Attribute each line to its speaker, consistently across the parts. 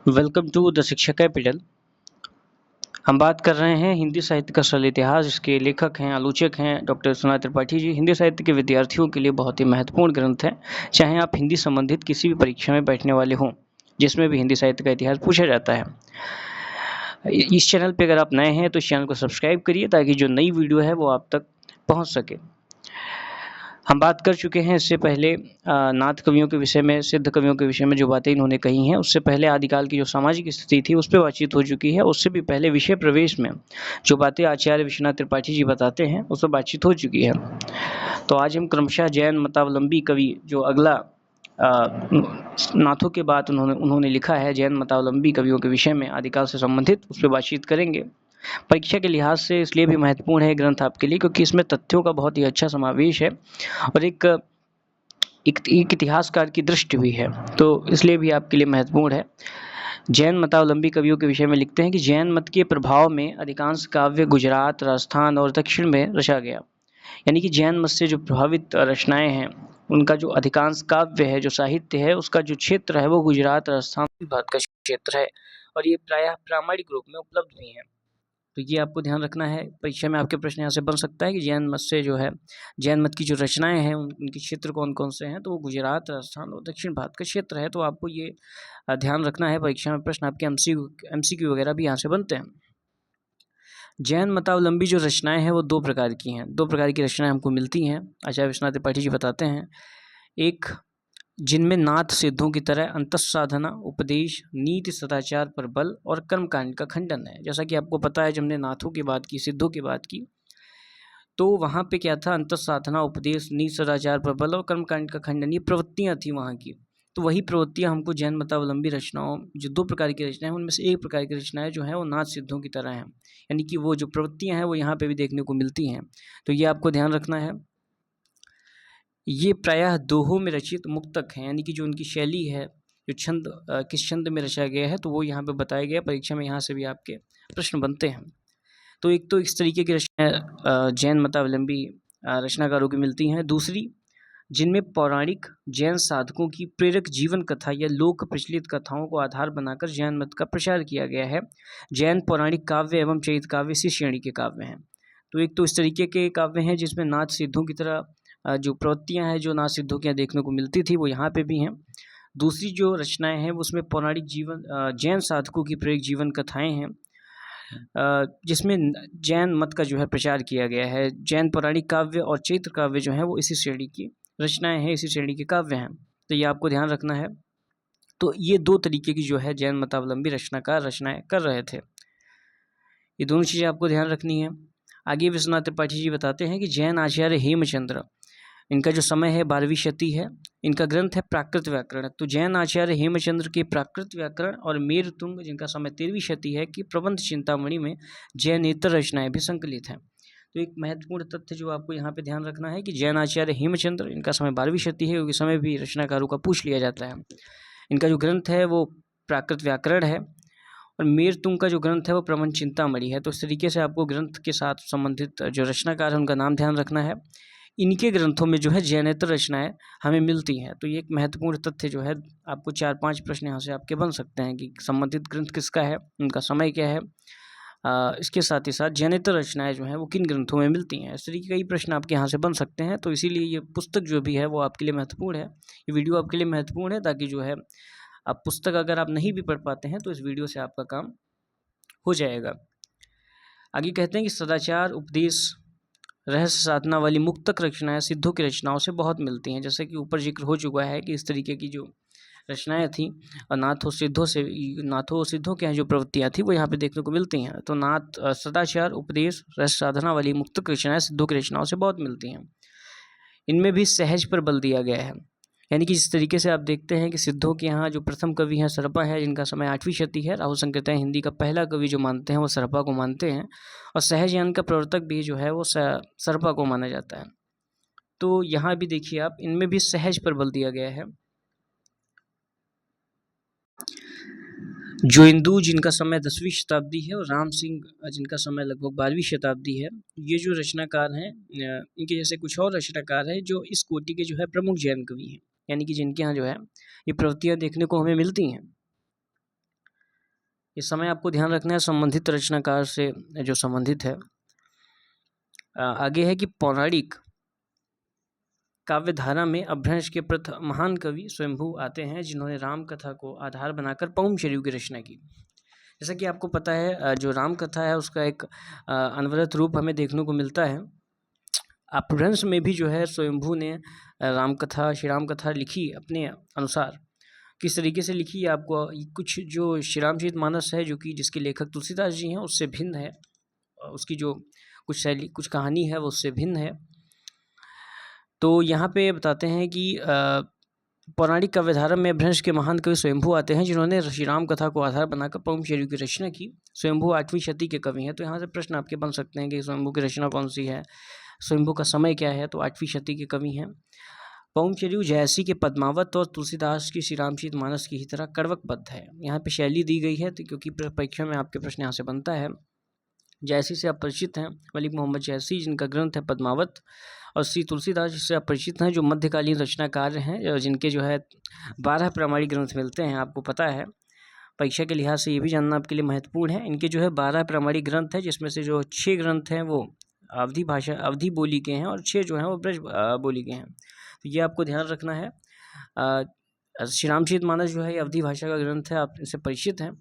Speaker 1: Welcome to the शिक्षा capital. हम बात कर रहे हैं हिंदी साहित्य का सरल इतिहास। इसके लेखक हैं, आलोचक हैं डॉक्टर सुना त्रिपाठी जी। हिंदी साहित्य के विद्यार्थियों के लिए बहुत ही महत्वपूर्ण ग्रंथ है। चाहे आप हिंदी संबंधित किसी भी परीक्षा में बैठने वाले हों, जिसमें भी हिंदी साहित्य का इतिहास पूछा जाता है। इस चैनल पे अगर आप नए हैं तो इस चैनल को सब्सक्राइब करिए ताकि जो नई वीडियो है वो आप तक पहुँच सके। हम बात कर चुके हैं इससे पहले नाथ कवियों के विषय में, सिद्ध कवियों के विषय में जो बातें इन्होंने कही हैं। उससे पहले आदिकाल की जो सामाजिक स्थिति थी उस पर बातचीत हो चुकी है। उससे भी पहले विषय प्रवेश में जो बातें आचार्य विश्वनाथ त्रिपाठी जी बताते हैं उस पर बातचीत हो चुकी है। तो आज हम क्रमशः जैन मतावलंबी कवि जो अगला नाथों के बाद उन्होंने लिखा है, जैन मतावलंबी कवियों के विषय में आदिकाल से संबंधित, उस पर बातचीत करेंगे। परीक्षा के लिहाज से इसलिए भी महत्वपूर्ण है ग्रंथ आपके लिए क्योंकि इसमें तथ्यों का बहुत ही अच्छा समावेश है और एक इतिहासकार की दृष्टि भी है, तो इसलिए भी आपके लिए महत्वपूर्ण है। जैन मतावलंबी कवियों के विषय में लिखते हैं कि जैन मत के प्रभाव में अधिकांश काव्य गुजरात, राजस्थान और दक्षिण में रचा गया। यानी कि जैन मत से जो प्रभावित रचनाएं हैं उनका जो अधिकांश काव्य है, जो साहित्य है, उसका जो क्षेत्र है वो गुजरात, राजस्थान भारत का क्षेत्र है और ये प्रायः प्रामाणिक रूप में उपलब्ध भी है। तो ये आपको ध्यान रखना है। परीक्षा में आपके प्रश्न यहाँ से बन सकता है कि जैन मत से जो है, जैन मत की जो रचनाएं हैं उनके क्षेत्र कौन कौन से हैं, तो वो गुजरात, राजस्थान और दक्षिण भारत का क्षेत्र है। तो आपको ये ध्यान रखना है। परीक्षा में प्रश्न आपके एमसीक्यू वगैरह भी यहाँ से बनते हैं। जैन मतावलंबी जो रचनाएं हैं वो दो प्रकार की हैं। दो प्रकार की रचनाएं हमको मिलती हैं, आचार्य विश्वनाथ त्रिपाठी जी बताते हैं। एक, जिनमें नाथ सिद्धों की तरह अंतःसाधना, उपदेश, नीति, सदाचार पर बल और कर्मकांड का खंडन है। जैसा कि आपको पता है, जब हमने नाथों की बात की, सिद्धों की बात की, तो वहाँ पे क्या था, अंतःसाधना, उपदेश, नीति, सदाचार पर बल और कर्मकांड का खंडन, ये प्रवृत्तियाँ थी वहाँ की। तो वही प्रवृत्तियाँ हमको जैन मतावलंबी रचनाओं, जो दो प्रकार की रचनाएं हैं उनमें से एक प्रकार की रचनाएं जो है वो नाथ सिद्धों की तरह हैं। यानी कि वो जो प्रवृत्तियाँ हैं वो यहाँ पे भी देखने को मिलती हैं। तो ये आपको ध्यान रखना है। ये प्रायः दोहों में रचित मुक्तक हैं, यानी कि जो उनकी शैली है, जो छंद, किस छंद में रचा गया है, तो वो यहाँ पे बताया गया। परीक्षा में यहाँ से भी आपके प्रश्न बनते हैं। तो एक तो इस तरीके की रचनाएं जैन मतावलंबी रचनाकारों की मिलती हैं। दूसरी, जिनमें पौराणिक जैन साधकों की प्रेरक जीवन कथा या लोक प्रचलित कथाओं को आधार बनाकर जैन मत का प्रचार किया गया है। जैन पौराणिक काव्य एवं चरित काव्य इसी श्रेणी के काव्य हैं। तो एक तो इस तरीके के काव्य हैं जिसमें नाथ सिद्धों की तरह जो प्रवृत्तियाँ हैं, जो नाथ सिद्धों की देखने को मिलती थी, वो यहाँ पे भी हैं। दूसरी जो रचनाएं हैं उसमें पौराणिक जीवन, जैन साधकों की प्रेरक जीवन कथाएं हैं, जिसमें जैन मत का जो है प्रचार किया गया है। जैन पौराणिक काव्य और चैत्र काव्य जो है वो इसी श्रेणी की रचनाएं हैं, इसी श्रेणी के काव्य हैं। तो ये आपको ध्यान रखना है। तो ये दो तरीके की जो है जैन मतावलंबी रचनाकार रचनाएं कर रहे थे। ये दोनों चीज़ें आपको ध्यान रखनी है। आगे विश्वनाथ त्रिपाठी जी बताते हैं कि जैन आचार्य हेमचंद्र, इनका जो समय है 12वीं शती है, इनका ग्रंथ है प्राकृत व्याकरण। तो जैन आचार्य हेमचंद्र के प्राकृत व्याकरण और मेरुतुंग, जिनका समय 13वीं शती है, की प्रबंध चिंतामणि में जैनेतर रचनाएं भी संकलित हैं। तो एक महत्वपूर्ण तथ्य जो आपको यहाँ पे ध्यान रखना है कि जैन आचार्य हेमचंद्र, इनका समय 12वीं शती है, क्योंकि समय भी रचनाकारों का पूछ लिया जाता है। इनका जो ग्रंथ है वो प्राकृत व्याकरण है और मेरुतुंग का जो ग्रंथ है वो प्रबंध चिंतामणि है। तो इस तरीके से आपको ग्रंथ के साथ संबंधित जो रचनाकार है उनका नाम ध्यान रखना है। इनके ग्रंथों में जो है जैनेतर रचनाएं हमें मिलती हैं। तो ये एक महत्वपूर्ण तथ्य जो है, आपको 4-5 प्रश्न यहाँ से आपके बन सकते हैं कि संबंधित ग्रंथ किसका है, उनका समय क्या है। इसके साथ ही साथ जैनेतर रचनाएं जो हैं वो किन ग्रंथों में मिलती हैं, इस तरीके कई प्रश्न आपके यहाँ से बन सकते हैं। तो इसीलिए ये पुस्तक जो भी है वो आपके लिए महत्वपूर्ण है, ये वीडियो आपके लिए महत्वपूर्ण है, ताकि जो है आप पुस्तक अगर आप नहीं भी पढ़ पाते हैं तो इस वीडियो से आपका काम हो जाएगा। आगे कहते हैं कि सदाचार, उपदेश, रहस्य साधना वाली मुक्तक रचनाएं सिद्धों की रचनाओं से बहुत मिलती हैं। जैसे कि ऊपर जिक्र हो चुका है कि इस तरीके की जो रचनाएं थी और नाथों सिद्धों के यहाँ जो प्रवृत्तियाँ थी वो यहाँ पे देखने को मिलती हैं। तो सदाचार, उपदेश, रहस्य साधना वाली मुक्तक रचनाएं सिद्धों की रचनाओं से बहुत मिलती हैं। इनमें भी सहज पर बल दिया गया है। यानी कि जिस तरीके से आप देखते हैं कि सिद्धों के यहाँ जो प्रथम कवि हैं सरपा है, जिनका समय 8वीं शती है। राहुल संकृत हिंदी का पहला कवि जो मानते हैं वो सरपा को मानते हैं और सहज ज्ञान का प्रवर्तक भी जो है वो सरपा को माना जाता है। तो यहाँ भी देखिए आप, इनमें भी सहज पर बल दिया गया है। जोइंदू, जिनका समय 10वीं शताब्दी है, और राम सिंह जिनका समय लगभग 12वीं शताब्दी है, ये जो रचनाकार हैं, इनके जैसे कुछ और रचनाकार हैं जो इस कोटि के जो है प्रमुख जैन कवि हैं। यानी कि जिनके यहाँ जो है ये प्रवृत्तियाँ देखने को हमें मिलती हैं। इस समय आपको ध्यान रखना है संबंधित रचनाकार से जो संबंधित है। आगे है कि पौराणिक काव्य धारा में अपभ्रंश के प्रथम महान कवि स्वयंभू आते हैं, जिन्होंने राम कथा को आधार बनाकर पौम चरियु की रचना की। जैसा कि आपको पता है जो राम कथा है उसका एक अनवरत रूप हमें देखने को मिलता है। अपभ्रंश में भी जो है स्वयंभू ने राम कथा, श्री राम कथा लिखी अपने अनुसार। किस तरीके से लिखी है आपको कुछ जो श्री रामचरितमानस है जो कि जिसके लेखक तुलसीदास जी हैं उससे भिन्न है, उसकी जो कुछ शैली कुछ कहानी है वो उससे भिन्न है। तो यहाँ पे बताते हैं कि पौराणिक काव्यधारा में अपभ्रंश के महान कवि स्वयंभू आते हैं, जिन्होंने श्री राम कथा को आधार बनाकर पौम चरियु की रचना की। स्वयंभू 8वीं शती के कवि हैं। तो यहाँ से प्रश्न आपके बन सकते हैं कि स्वयंभू की रचना कौन सी है, स्वयंभू का समय क्या है। तो 8वीं शती के कवि हैं। पौम चरियु जयसी के पद्मावत और तुलसीदास की श्री रामचरितमानस की ही तरह कड़वकबद्ध है। यहाँ पे शैली दी गई है तो क्योंकि परीक्षा में आपके प्रश्न यहाँ से बनता है। जयसी से आप परिचित हैं, मलिक मोहम्मद जयसी, जिनका ग्रंथ है पद्मावत, और श्री तुलसीदास जिससे आप परिचित हैं, जो मध्यकालीन रचनाकार हैं, जिनके जो है 12 प्रामाणिक ग्रंथ मिलते हैं। आपको पता है परीक्षा के लिहाज से ये भी जानना आपके लिए महत्वपूर्ण है। इनके जो है 12 प्रामाणिक ग्रंथ हैं, जिसमें से जो 6 ग्रंथ हैं वो अवधी भाषा अवधी बोली के हैं और 6 जो हैं वो ब्रज बोली के हैं। तो ये आपको ध्यान रखना है। श्री रामचरितमानस जो है ये अवधी भाषा का ग्रंथ है, आप इनसे परिचित हैं।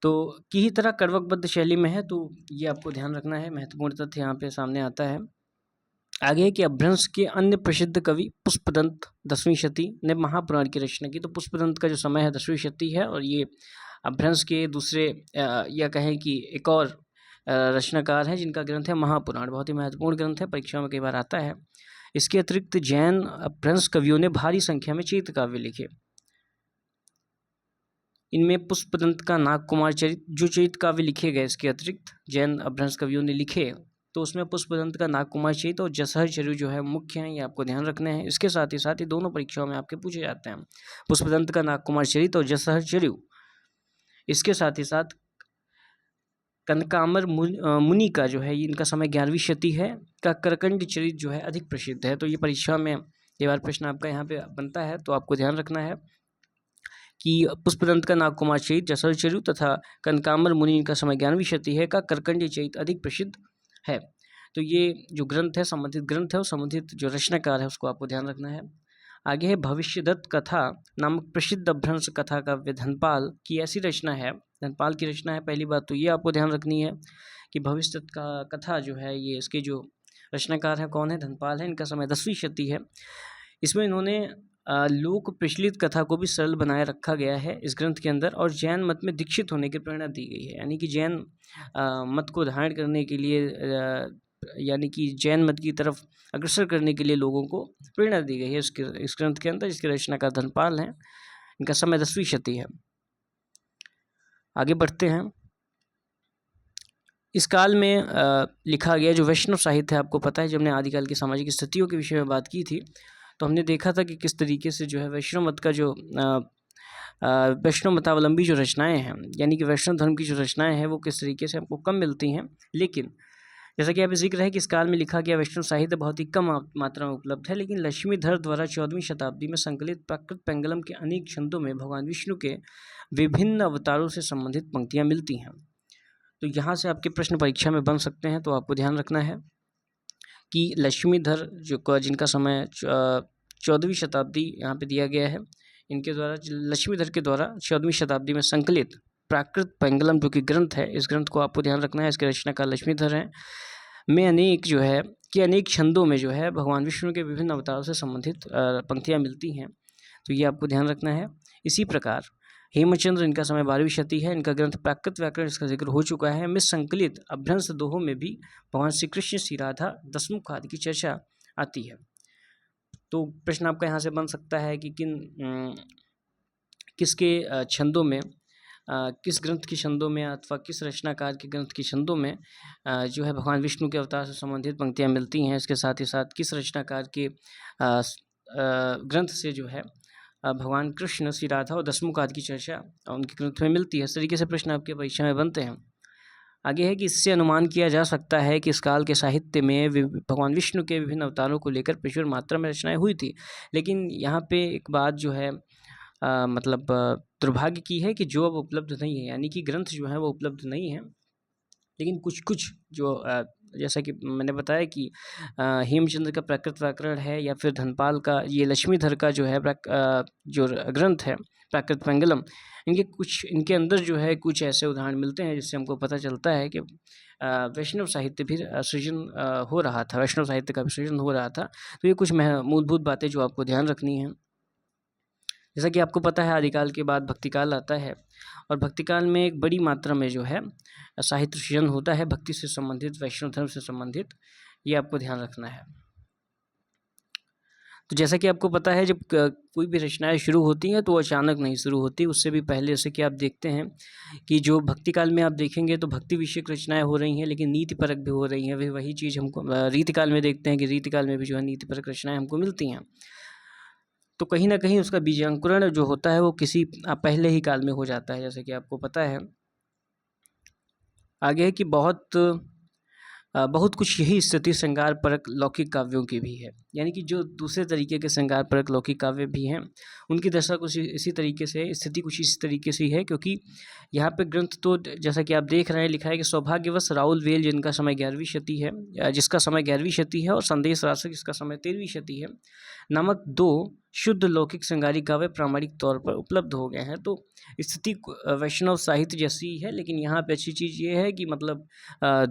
Speaker 1: तो की ही तरह कड़वकबद्ध शैली में है, तो ये आपको ध्यान रखना है। महत्वपूर्ण तथ्य यहाँ पे सामने आता है। आगे है कि अपभ्रंश के अन्य प्रसिद्ध कवि पुष्पदंत 10वीं शती ने महापुराण की रचना की। तो पुष्पदंत का जो समय है 10वीं शती है, और ये अपभ्रंश के दूसरे या कहें कि एक और रचनाकार हैं जिनका ग्रंथ है महापुराण। बहुत ही महत्वपूर्ण ग्रंथ है, परीक्षाओं में कई बार आता है। इसके अतिरिक्त जैन अपभ्रंश कवियों ने भारी संख्या में चैत काव्य लिखे। इनमें पुष्पदंत का नागकुमार चरित, जो चैत काव्य लिखे गए इसके अतिरिक्त जैन अपभ्रंश कवियों ने लिखे, तो उसमें पुष्पदंत का नागकुमार चरित और जसहर चरियु जो है मुख्य हैं। ये आपको ध्यान रखने हैं। इसके साथ ही ये दोनों परीक्षाओं में आपके पूछे जाते हैं, पुष्पदंत का नागकुमार चरित और जसहर चरियु। इसके साथ ही साथ कनकामर मुनि का जो है इनका समय 11वीं शती है का करकंड चरित जो है अधिक प्रसिद्ध है। तो ये परीक्षा में कई बार प्रश्न आपका यहाँ पे बनता है, तो आपको ध्यान रखना है कि पुष्पदंत का नागकुमार चरित, जसहर चरियु तथा कनकामर मुनि का समय 11वीं शती है का करकंडी चरित अधिक प्रसिद्ध है। तो ये जो ग्रंथ है संबंधित ग्रंथ है और संबंधित जो रचनाकार है उसको आपको ध्यान रखना है। आगे है भविष्यदत्त कथा नामक प्रसिद्ध अपभ्रंश कथा काव्य धनपाल की ऐसी रचना है, धनपाल की रचना है। पहली बात तो ये आपको ध्यान रखनी है कि भविष्यदत्त का कथा जो है ये इसके जो रचनाकार है कौन है, धनपाल है। इनका समय 10वीं शती है। इसमें इन्होंने लोक प्रचलित कथा को भी सरल बनाए रखा गया है इस ग्रंथ के अंदर, और जैन मत में दीक्षित होने की प्रेरणा दी गई है। यानी कि जैन मत को धारण करने के लिए यानी कि जैन मत की तरफ अग्रसर करने के लिए लोगों को प्रेरणा दी गई है इस ग्रंथ के अंदर, जिसके रचनाकार धनपाल हैं। इनका समय 10वीं शती है। आगे बढ़ते हैं। इस काल में लिखा गया जो वैष्णव साहित्य है, आपको पता है जब हमने आदिकाल की सामाजिक स्थितियों के विषय में बात की थी तो हमने देखा था कि किस तरीके से जो है वैष्णव मत का जो वैष्णव मतावलंबी जो रचनाएं हैं, यानी कि वैष्णव धर्म की जो रचनाएं हैं वो किस तरीके से हमको कम मिलती हैं। लेकिन जैसा कि यहाँ पे जिक्र है कि इस काल में लिखा गया वैष्णव साहित्य बहुत ही कम मात्रा में उपलब्ध है, लेकिन लक्ष्मीधर द्वारा 14वीं शताब्दी में संकलित प्राकृत पेंगलम के अनेक छंदों में भगवान विष्णु के विभिन्न अवतारों से संबंधित पंक्तियाँ मिलती हैं। तो यहाँ से आपके प्रश्न परीक्षा में बन सकते हैं। तो आपको ध्यान रखना है कि लक्ष्मीधर जो जिनका समय 14वीं शताब्दी यहाँ पे दिया गया है, इनके द्वारा लक्ष्मीधर के द्वारा 14वीं शताब्दी में संकलित प्राकृत पेंगलम जो कि ग्रंथ है, इस ग्रंथ को आपको ध्यान रखना है। इसके रचनाकार लक्ष्मीधर हैं। में अनेक छंदों में जो है भगवान विष्णु के विभिन्न अवतारों से संबंधित पंक्तियाँ मिलती हैं। तो ये आपको ध्यान रखना है। इसी प्रकार हेमचंद्र, इनका समय 12वीं शती है। इनका ग्रंथ प्राकृत व्याकरण, इसका जिक्र हो चुका है। में संकलित अपभ्रंश दोहों में भी भगवान श्री कृष्ण, श्री राधा, दशमुख आदि की चर्चा आती है। तो प्रश्न आपका यहाँ से बन सकता है कि किसके छंदों में, किस ग्रंथ के छंदों में अथवा किस रचनाकार के ग्रंथ के छंदों में जो है भगवान विष्णु के अवतार से संबंधित पंक्तियाँ मिलती हैं। इसके साथ ही साथ किस रचनाकार के ग्रंथ से जो है भगवान कृष्ण, श्री राधा और दशमुख आदि की चर्चा उनके ग्रंथ में मिलती है। इस तरीके से प्रश्न आपके परीक्षा में बनते हैं। आगे है कि इससे अनुमान किया जा सकता है कि इस काल के साहित्य में भगवान विष्णु के विभिन्न अवतारों को लेकर प्रचुर मात्रा में रचनाएं हुई थी। लेकिन यहाँ पे एक बात जो है मतलब दुर्भाग्य की है कि जो अब उपलब्ध नहीं है, यानी कि ग्रंथ जो है वो उपलब्ध नहीं है। लेकिन कुछ कुछ जो जैसा कि मैंने बताया कि हेमचंद्र का प्राकृत व्याकरण है, या फिर धनपाल का ये लक्ष्मीधर का जो है जो ग्रंथ है प्राकृत पेंगलम, इनके अंदर जो है कुछ ऐसे उदाहरण मिलते हैं जिससे हमको पता चलता है कि वैष्णव साहित्य भी सृजन हो रहा था, वैष्णव साहित्य का भी सृजन हो रहा था। तो ये कुछ मूलभूत बातें जो आपको ध्यान रखनी है। जैसा कि आपको पता है आदिकाल के बाद भक्तिकाल आता है, और भक्तिकाल में एक बड़ी मात्रा में जो है साहित्य सृजन होता है भक्ति से संबंधित, वैष्णव धर्म से संबंधित, ये आपको ध्यान रखना है। तो जैसा कि आपको पता है जब कोई भी रचनाएं शुरू होती हैं तो अचानक नहीं शुरू होती, उससे भी पहले जैसे कि आप देखते हैं कि जो भक्ति काल में आप देखेंगे तो भक्ति विषयक रचनाएं हो रही हैं, लेकिन नीति परक भी हो रही हैं। वही चीज़ हमको रीति काल में देखते हैं कि रीति काल में भी जो है नीति परक रचनाएं हमको मिलती हैं। तो कहीं ना कहीं उसका बीजांकुरण जो होता है वो किसी पहले ही काल में हो जाता है, जैसे कि आपको पता है। आगे है कि बहुत कुछ यही स्थिति श्रृंगार परक लौकिक काव्यों की भी है, यानी कि जो दूसरे तरीके के श्रृंगार परक लौकिक काव्य भी हैं उनकी दशा कुछ इसी तरीके से, स्थिति कुछ इसी तरीके से ही है। क्योंकि यहाँ पे ग्रंथ तो जैसा कि आप देख रहे हैं लिखा है कि सौभाग्यवश राहुल वेल जिनका समय 11वीं शती है, जिसका समय 11वीं शती है, और संदेश रासक जिसका समय 13वीं शती है, नामक 2 शुद्ध लौकिक श्रृंगारी काव्य प्रामाणिक तौर पर उपलब्ध हो गए हैं। तो स्थिति वैष्णव साहित्य जैसी है, लेकिन यहाँ पे अच्छी चीज़ ये है कि मतलब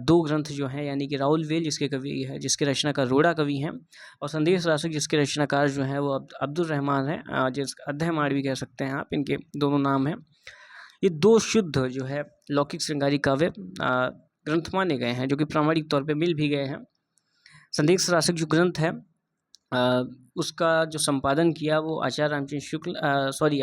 Speaker 1: 2 ग्रंथ जो हैं, यानी कि राहुल वेल जिसके कवि है, जिसके रचनाकार रोड़ा कवि हैं, और संदेश रासक जिसके रचनाकार जो हैं वो अब्दुल रहमान हैं, जिस अध्ययमाण भी कह सकते हैं आप, इनके दोनों नाम हैं। ये 2 शुद्ध जो है लौकिक श्रृंगारी काव्य ग्रंथ माने गए हैं, जो कि प्रामाणिक तौर पर मिल भी गए हैं। संदेश रासक जो ग्रंथ है उसका जो संपादन किया वो आचार्य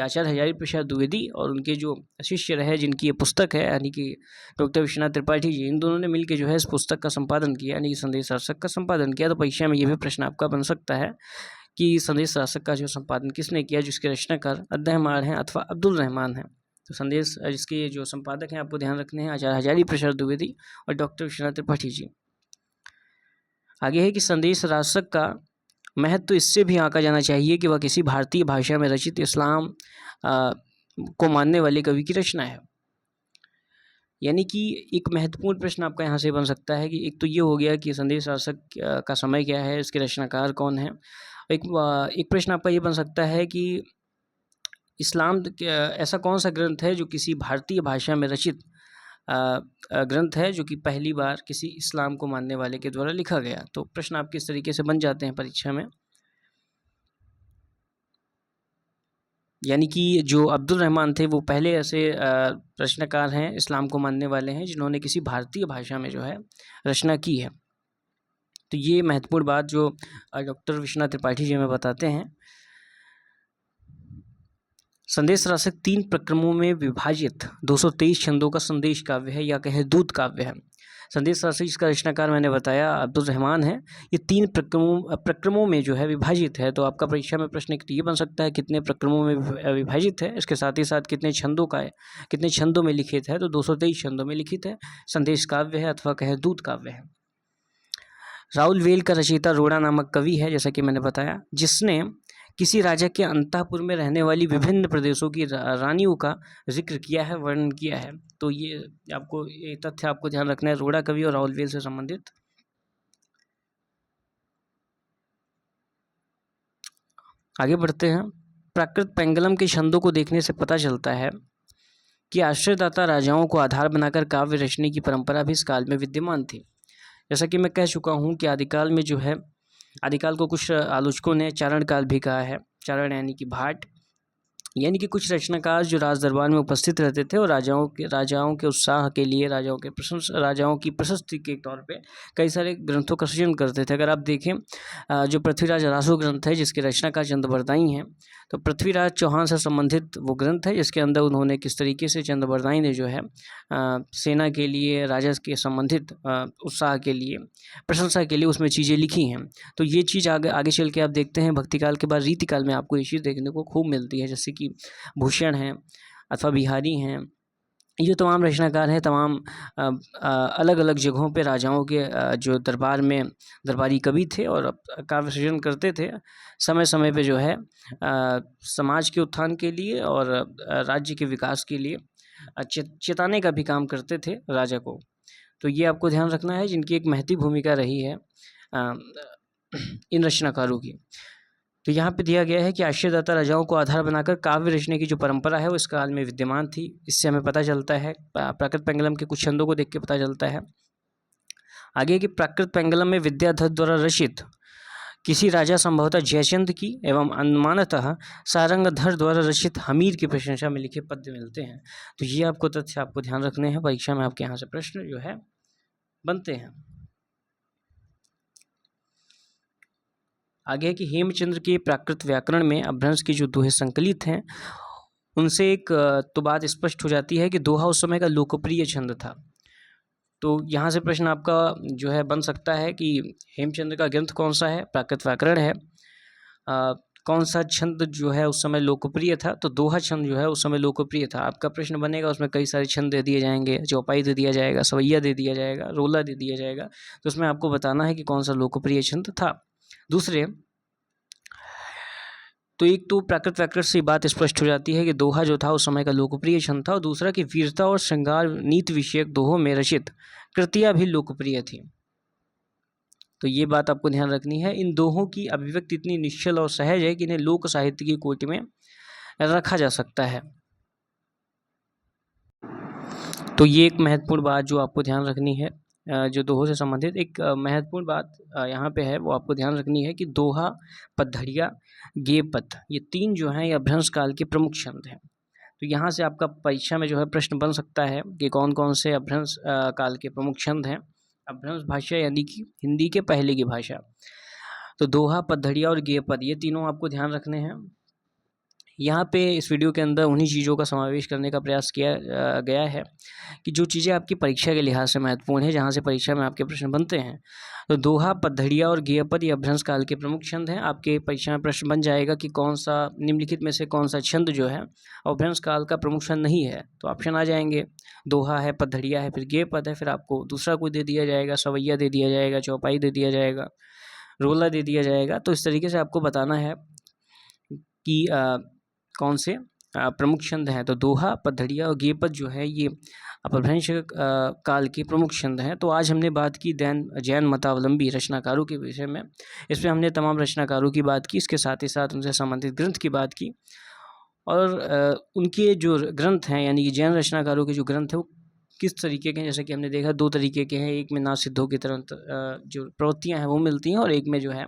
Speaker 1: आचार्य हजारी प्रसाद द्विवेदी और उनके जो शिष्य रहे जिनकी ये पुस्तक है, यानी कि डॉक्टर विश्वनाथ त्रिपाठी जी, इन दोनों ने मिलकर जो है इस पुस्तक का संपादन किया, यानी कि संदेश रासक का संपादन किया। तो परीक्षा में ये भी प्रश्न आपका बन सकता है कि संदेश रासक का जो संपादन किसने किया, जिसके रचनाकार अध्ययमाण हैं अथवा अब्दुल रहमान हैं। तो संदेश जिसके जो संपादक हैं आपको ध्यान रखने हैं आचार्य हजारी प्रसाद द्विवेदी और डॉक्टर विश्वनाथ त्रिपाठी जी। आगे है कि संदेश रासक का महत्व तो इससे भी आंका जाना चाहिए कि वह किसी भारतीय भाषा में रचित इस्लाम को मानने वाले कवि की रचना है। यानी कि एक महत्वपूर्ण प्रश्न आपका यहाँ से बन सकता है कि एक तो ये हो गया कि संदेश रासक का समय क्या है, इसके रचनाकार कौन है। एक प्रश्न आपका ये बन सकता है कि इस्लाम ऐसा कौन सा ग्रंथ है जो किसी भारतीय भाषा में रचित ग्रंथ है जो कि पहली बार किसी इस्लाम को मानने वाले के द्वारा लिखा गया। तो प्रश्न आपके इस तरीके से बन जाते हैं परीक्षा में। यानी कि जो अब्दुल रहमान थे वो पहले ऐसे रचनाकार हैं, इस्लाम को मानने वाले हैं, जिन्होंने किसी भारतीय भाषा में जो है रचना की है। तो ये महत्वपूर्ण बात जो डॉक्टर विश्वनाथ त्रिपाठी जी हमें बताते हैं। संदेश रासक 3 प्रक्रमों में विभाजित 223 छंदों का संदेश काव्य है, या कहे दूत काव्य है। संदेश रासक जिसका रचनाकार मैंने बताया अब्दुल रहमान है। ये 3 प्रक्रमों में जो है विभाजित है। तो आपका परीक्षा में प्रश्न एक ये बन सकता है कितने प्रक्रमों में विभाजित है, इसके साथ ही साथ कितने छंदों का है, कितने छंदों में लिखित है। तो 223 छंदों में लिखित है, संदेश काव्य है अथवा कहे दूत काव्य है। राहुल वेल का रचयिता रोड़ा नामक कवि है, जैसा कि मैंने बताया, जिसने किसी राजा के अंतःपुर में रहने वाली विभिन्न प्रदेशों की रानियों का जिक्र किया है, वर्णन किया है। तो ये तथ्य आपको ध्यान रखना है, रोड़ा कवि और राहुल वेल से संबंधित। आगे बढ़ते हैं। प्राकृत पेंगलम के छंदों को देखने से पता चलता है कि आश्रयदाता राजाओं को आधार बनाकर काव्य रचने की परंपरा भी इस काल में विद्यमान थी। जैसा कि मैं कह चुका हूँ कि आदिकाल में जो है, आदिकाल को कुछ आलोचकों ने चारण काल भी कहा है। चारण यानी कि भाट, यानी कि कुछ रचनाकार जो राज दरबार में उपस्थित रहते थे और राजाओं के उत्साह के लिए, राजाओं की प्रशस्ति के तौर पे कई सारे ग्रंथों का सृजन करते थे। अगर आप देखें जो पृथ्वीराज रासो ग्रंथ है जिसके रचनाकार चंद्रबरदाई हैं, तो पृथ्वीराज चौहान से संबंधित वो ग्रंथ है जिसके अंदर उन्होंने किस तरीके से चंद्रबरदाई ने जो है सेना के लिए, राजा के संबंधित उत्साह के लिए, प्रशंसा के लिए उसमें चीज़ें लिखी हैं। तो ये चीज़ आगे चल के आप देखते हैं भक्तिकाल के बाद रीतिकाल में आपको ये चीज़ देखने को खूब मिलती है, जैसे कि भूषण हैं अथवा बिहारी हैं, ये तमाम रचनाकार हैं, तमाम अलग अलग जगहों पे राजाओं के जो दरबार में दरबारी कवि थे और काव्य सृजन करते थे। समय समय पे जो है समाज के उत्थान के लिए और राज्य के विकास के लिए चेताने का भी काम करते थे राजा को। तो ये आपको ध्यान रखना है, जिनकी एक महती भूमिका रही है इन रचनाकारों की। तो यहाँ पे दिया गया है कि आश्रयदाता राजाओं को आधार बनाकर काव्य रचने की जो परंपरा है वो इस काल में विद्यमान थी। इससे हमें पता चलता है, प्राकृत पेंगलम के कुछ छंदों को देख के पता चलता है। आगे कि प्राकृत पेंगलम में विद्याधर द्वारा रचित किसी राजा संभवतः जयचंद की एवं अनुमानतः सारंगधर द्वारा रचित हमीर की प्रशंसा में लिखे पद्य मिलते हैं। तो ये आपको तथ्य आपको ध्यान रखने हैं, परीक्षा में आपके यहाँ से प्रश्न जो है बनते हैं। आगे कि हेमचंद्र के प्राकृत व्याकरण में अपभ्रंश की जो दोहे संकलित हैं उनसे एक तो बात स्पष्ट हो जाती है कि दोहा उस समय का लोकप्रिय छंद था। तो यहाँ से प्रश्न आपका जो है बन सकता है कि हेमचंद्र का ग्रंथ कौन सा है, प्राकृत व्याकरण है। कौन सा छंद जो है उस समय लोकप्रिय था, तो दोहा छंद जो है उस समय लोकप्रिय था। आपका प्रश्न बनेगा, उसमें कई सारे छंद दे दिए जाएंगे, चौपाई दे दिया जाएगा, सवैया दे दिया जाएगा, रोला दे दिया जाएगा। तो उसमें आपको बताना है कि कौन सा लोकप्रिय छंद था। दूसरे तो एक तो प्राकृत व्याकरण से बात स्पष्ट हो जाती है कि दोहा जो था उस समय का लोकप्रिय छंद था, और दूसरा कि वीरता और श्रृंगार नीति विषयक दोहों में रचित कृतियाँ भी लोकप्रिय थी। तो ये बात आपको ध्यान रखनी है। इन दोहों की अभिव्यक्ति इतनी निश्चल और सहज है कि इन्हें लोक साहित्य की कोटि में रखा जा सकता है। तो ये एक महत्वपूर्ण बात जो आपको ध्यान रखनी है, जो दोहों से संबंधित एक महत्वपूर्ण बात यहाँ पे है वो आपको ध्यान रखनी है कि दोहा, पद्धड़िया, गेयपद, ये तीन जो हैं ये अपभ्रंश काल के प्रमुख छंद हैं। तो यहाँ से आपका परीक्षा में जो है प्रश्न बन सकता है कि कौन कौन से अपभ्रंश काल के प्रमुख छंद हैं। अपभ्रंश भाषा यानी कि हिंदी के पहले की भाषा। तो दोहा, पद्धड़िया और गेयपद ये तीनों आपको ध्यान रखने हैं। यहाँ पे इस वीडियो के अंदर उन्हीं चीज़ों का समावेश करने का प्रयास किया गया है कि जो चीज़ें आपकी परीक्षा के लिहाज से महत्वपूर्ण है, जहाँ से परीक्षा में आपके प्रश्न बनते हैं। तो दोहा, पद्धड़िया और गेयपद ये अपभ्रंश काल के प्रमुख छंद हैं। आपके परीक्षा में प्रश्न बन जाएगा कि कौन सा निम्नलिखित में से कौन सा छंद जो है अपभ्रंश काल का प्रमुख छंद नहीं है। तो ऑप्शन आ जाएंगे, दोहा है, पद्धड़िया है, फिर गेयपद है, फिर आपको दूसरा कोई दे दिया जाएगा, सवैया दे दिया जाएगा, चौपाई दे दिया जाएगा, रोला दे दिया जाएगा। तो इस तरीके से आपको बताना है कि कौन से प्रमुख छंद हैं। तो दोहा, पद्धड़िया और गेयपद जो है ये अपभ्रंश काल के प्रमुख छंद हैं। तो आज हमने बात की जैन मतावलंबी रचनाकारों के विषय में। इसमें हमने तमाम रचनाकारों की बात की, इसके साथ ही साथ उनसे संबंधित ग्रंथ की बात की, और उनके जो ग्रंथ हैं यानी कि जैन रचनाकारों के जो ग्रंथ हैं वो किस तरीके के हैं। जैसे कि हमने देखा 2 तरीके के हैं, एक में नासिद्धों की तरह जो प्रवृत्तियाँ हैं वो मिलती हैं, और एक में जो है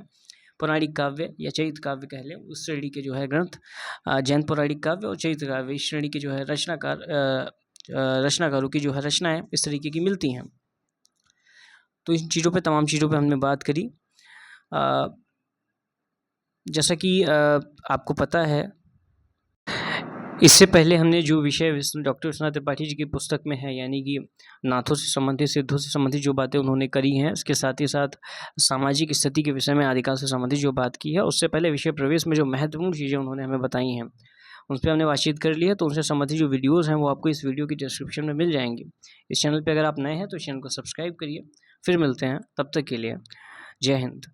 Speaker 1: पौराणिक काव्य या चरित्र काव्य कह लें, उस श्रेणी के जो है ग्रंथ जैन पौराणिक काव्य और चरित्र काव्य, इस श्रेणी के जो है रचनाकारों की जो है रचनाएं इस तरीके की मिलती हैं। तो इन चीज़ों पे, तमाम चीज़ों पे हमने बात करी। जैसा कि आपको पता है, इससे पहले हमने जो विषय डॉक्टर विश्वनाथ त्रिपाठी जी की पुस्तक में है, यानी कि नाथों से संबंधित, सिद्धों से संबंधित जो बातें उन्होंने करी हैं, इसके साथ ही साथ सामाजिक स्थिति के विषय में आदिकाल से संबंधित जो बात की है, उससे पहले विषय प्रवेश में जो महत्वपूर्ण चीज़ें उन्होंने हमें बताई हैं उन पर हमने बातचीत कर ली है। तो उनसे संबंधित जो वीडियोज़ हैं वो आपको इस वीडियो की डिस्क्रिप्शन में मिल जाएंगी। इस चैनल पर अगर आप नए हैं तो इस चैनल को सब्सक्राइब करिए। फिर मिलते हैं, तब तक के लिए जय हिंद।